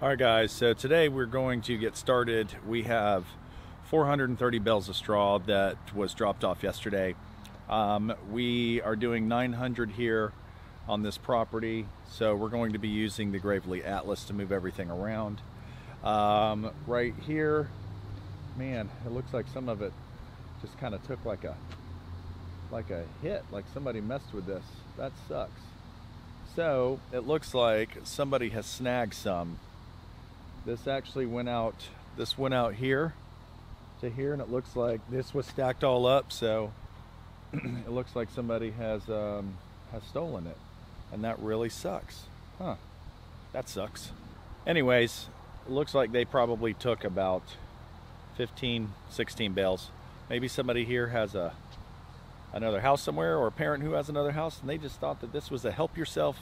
Alright guys, so today we're going to get started. We have 430 bales of straw that was dropped off yesterday. We are doing 900 here on this property, so we're going to be using the Gravely Atlas to move everything around. Right here, man, it looks like some of it just kind of took like a hit, like somebody messed with this. That sucks. So it looks like somebody has snagged some. This actually went out, this went out here to here, and it looks like this was stacked all up, so it looks like somebody has stolen it, and that really sucks. Huh, that sucks. Anyways, it looks like they probably took about 15, 16 bales. Maybe somebody here has another house somewhere, or a parent who has another house, and they just thought that this was a help yourself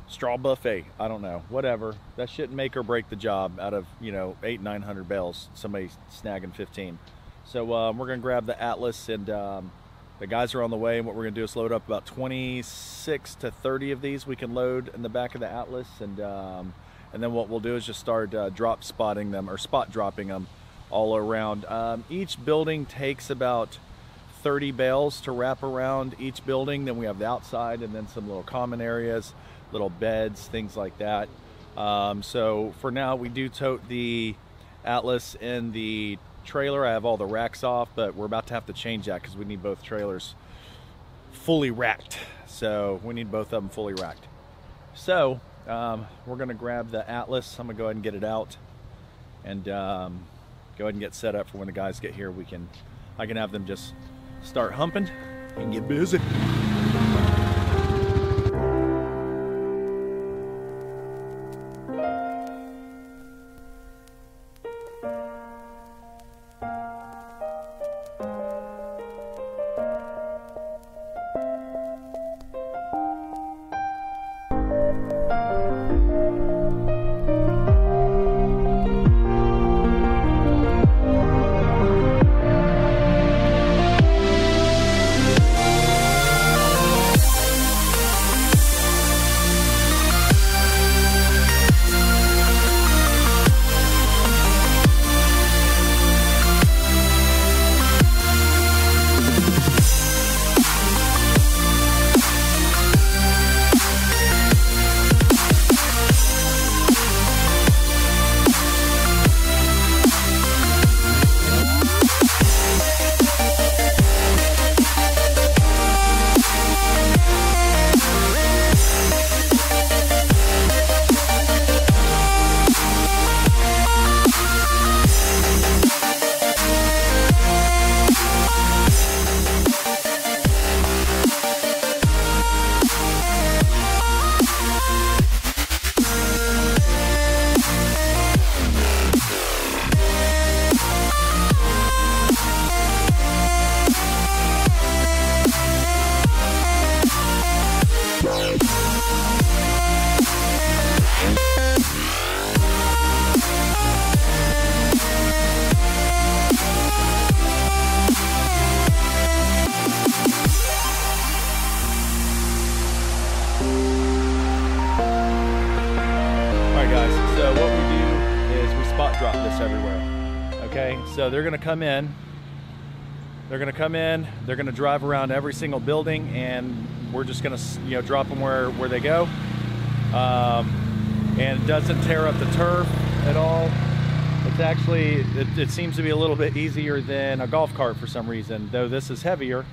straw buffet. I don't know, whatever. That shouldn't make or break the job. Out of, you know, 800-900 bales, somebody snagging 15. So we're gonna grab the Atlas, and the guys are on the way, and what we're gonna do is load up about 26 to 30 of these we can load in the back of the Atlas, and then what we'll do is just start drop spotting them, or spot dropping them all around. Each building takes about 30 bales to wrap around each building. Then we have the outside, and then some little common areas, little beds, things like that. So for now, we do tote the Atlas in the trailer. I have all the racks off, but we're about to have to change that because we need both trailers fully racked. So we need both of them fully racked. So we're gonna grab the Atlas. I'm gonna go ahead and get it out, and go ahead and get set up for when the guys get here. I can have them just start humping and get busy. Okay, so they're gonna come in, they're gonna drive around every single building, and we're just gonna, you know, drop them where they go. And it doesn't tear up the turf at all. It's actually, it seems to be a little bit easier than a golf cart for some reason, though this is heavier.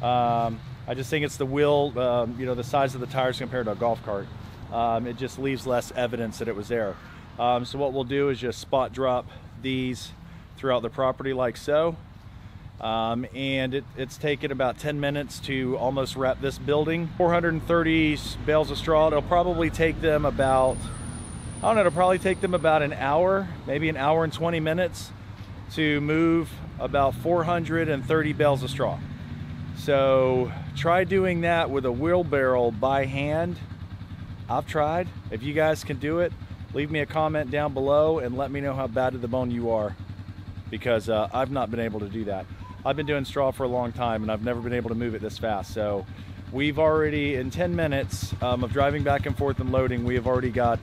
I just think it's the wheel, you know, the size of the tires compared to a golf cart. It just leaves less evidence that it was there. So what we'll do is just spot drop these throughout the property like so. And it's taken about 10 minutes to almost wrap this building. 430 bales of straw. It'll probably take them about, I don't know, it'll probably take them about an hour, maybe an hour and 20 minutes to move about 430 bales of straw. So try doing that with a wheelbarrow by hand. I've tried. If you guys can do it, leave me a comment down below and let me know how bad to the bone you are. because I've not been able to do that. I've been doing straw for a long time and I've never been able to move it this fast. So we've already, in 10 minutes of driving back and forth and loading, we have already got,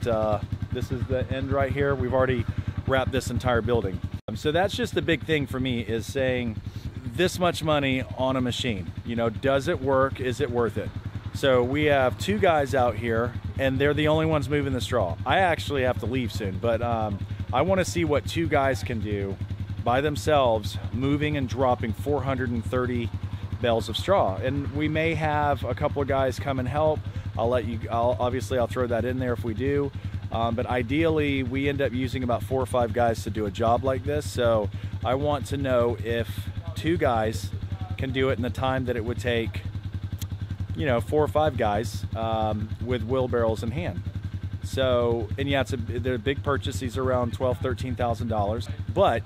this is the end right here, we've already wrapped this entire building. So that's just the big thing for me, is saying this much money on a machine. You know, does it work? Is it worth it? So we have 2 guys out here and they're the only ones moving the straw. I actually have to leave soon, but I want to see what 2 guys can do by themselves, moving and dropping 430 bales of straw. And we may have a couple of guys come and help. Obviously I'll throw that in there if we do. But ideally we end up using about 4 or 5 guys to do a job like this. So I want to know if 2 guys can do it in the time that it would take, you know, 4 or 5 guys with wheelbarrows in hand. So, and yeah, they're a big purchase. These are around $12,000, $13,000. But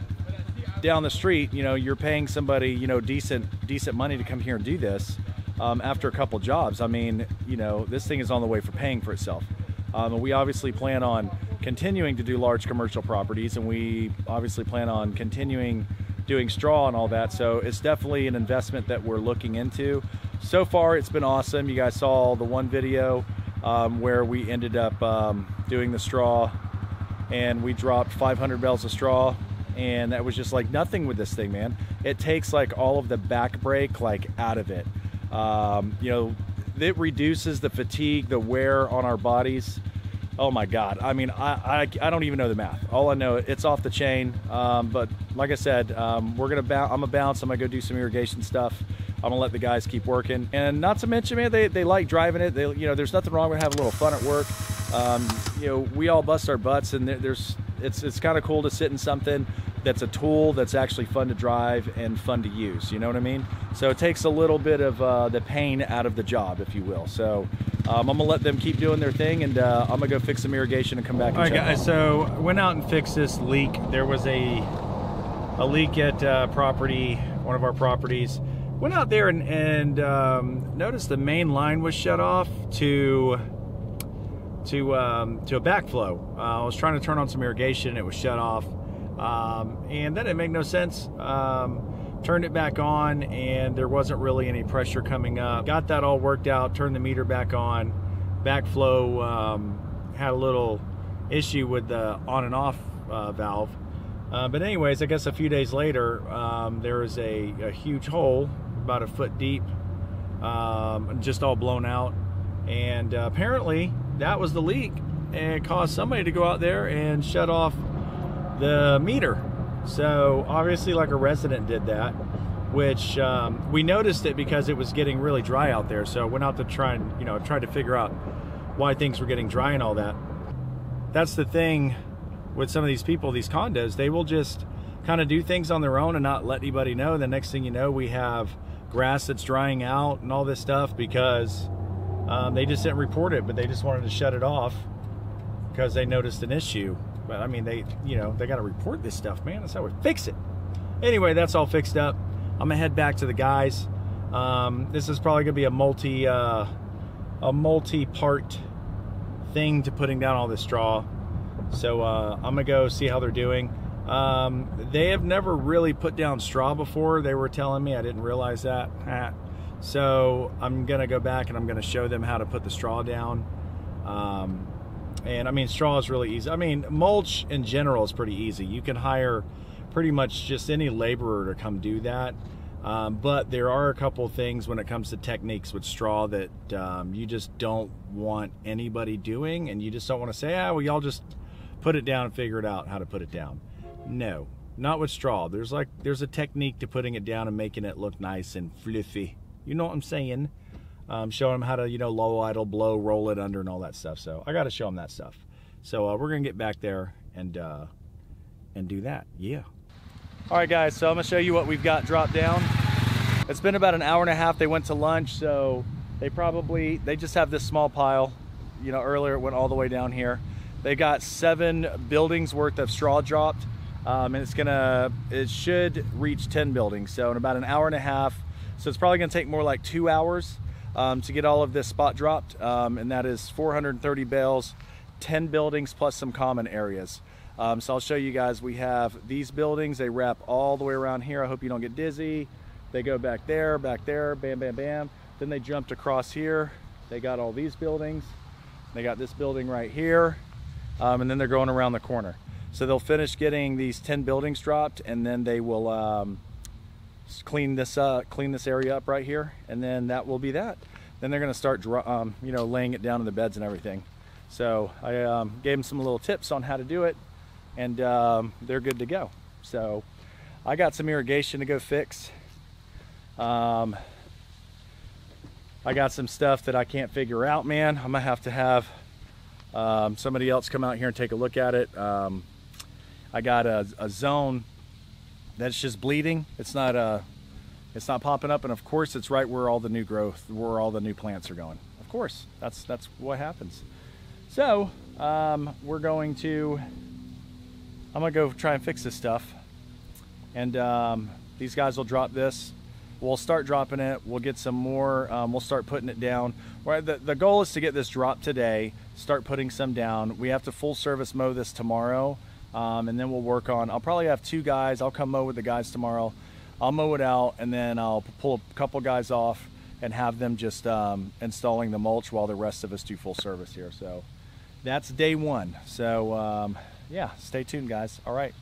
down the street, you know, you're paying somebody, you know, decent money to come here and do this after a couple jobs. I mean, you know, this thing is on the way for paying for itself. And we obviously plan on continuing to do large commercial properties, and we obviously plan on continuing doing straw and all that. So it's definitely an investment that we're looking into. So far, it's been awesome. You guys saw the one video where we ended up doing the straw, and we dropped 500 bales of straw. And that was just like nothing with this thing, man. It takes like all of the back brake like out of it. You know, it reduces the fatigue, the wear on our bodies. Oh my God. I mean, I don't even know the math. All I know, it's off the chain. But like I said, I'm gonna bounce. I'm gonna go do some irrigation stuff. I'm gonna let the guys keep working. And not to mention, man, they like driving it. You know, there's nothing wrong with having a little fun at work. You know, we all bust our butts, and it's kind of cool to sit in something that's a tool that's actually fun to drive and fun to use, you know what I mean? So it takes a little bit of the pain out of the job, if you will. So I'm gonna let them keep doing their thing, and I'm gonna go fix some irrigation and come back and check. All right, guys, so went out and fixed this leak. There was a leak at one of our properties. Went out there and noticed the main line was shut off to a backflow. I was trying to turn on some irrigation and it was shut off. And that didn't make no sense. Turned it back on and there wasn't really any pressure coming up. Got that all worked out, turned the meter back on. Backflow had a little issue with the on and off valve. But anyways, I guess a few days later, there was a huge hole about a foot deep, just all blown out. And apparently that was the leak, and it caused somebody to go out there and shut off the meter. So obviously like a resident did that, which we noticed it because it was getting really dry out there. So I went out to try and, you know, try to figure out why things were getting dry and all that. That's the thing with some of these people, these condos, they will just kind of do things on their own and not let anybody know. The next thing you know, we have grass that's drying out and all this stuff because they just didn't report it, but they just wanted to shut it off because they noticed an issue. But I mean, they got to report this stuff, man. That's how we fix it. Anyway, that's all fixed up. I'm gonna head back to the guys. This is probably gonna be a multi-part thing to putting down all this straw. So I'm gonna go see how they're doing. They have never really put down straw before. They were telling me, I didn't realize that. So I'm gonna go back and I'm gonna show them how to put the straw down. And I mean, straw is really easy. I mean, mulch in general is pretty easy. You can hire pretty much just any laborer to come do that. But there are a couple things when it comes to techniques with straw that you just don't want anybody doing, and you just don't want to say, well, y'all just put it down and figure it out how to put it down. No, not with straw. There's a technique to putting it down and making it look nice and fluffy. You know what I'm saying? Showing them how to, low idle, blow, roll it under and all that stuff. So I got to show them that stuff. So we're going to get back there and do that. Yeah. All right, guys. So I'm going to show you what we've got dropped down. It's been about an hour and a half. They went to lunch. So they just have this small pile. Earlier it went all the way down here. They got 7 buildings worth of straw dropped. And it should reach 10 buildings. So in about an hour and a half. So it's probably going to take more like 2 hours to get all of this spot dropped. And that is 430 bales, 10 buildings plus some common areas. So I'll show you guys. We have these buildings. They wrap all the way around here. I hope you don't get dizzy. They go back there, bam, bam, bam. Then they jumped across here. They got all these buildings. They got this building right here. And then they're going around the corner. So they'll finish getting these 10 buildings dropped, and then they will clean this area up right here, and then that will be that. Then they're going to start you know, laying it down in the beds and everything. So I gave them some little tips on how to do it, and they're good to go. So I got some irrigation to go fix. I got some stuff that I can't figure out, man. I'm gonna have to have somebody else come out here and take a look at it. I got a zone that's just bleeding. It's not popping up, and of course it's right where all the new growth, where all the new plants are going. Of course, that's what happens. So I'm gonna go try and fix this stuff, and these guys will drop this. We'll start dropping it. We'll get some more. We'll start putting it down. The goal is to get this dropped today, start putting some down. We have to full service mow this tomorrow, and then we'll work on, I'll probably have 2 guys. I'll come mow with the guys tomorrow. I'll mow it out, and then I'll pull a couple guys off and have them just installing the mulch while the rest of us do full service here. So that's day 1. So yeah, stay tuned, guys. All right.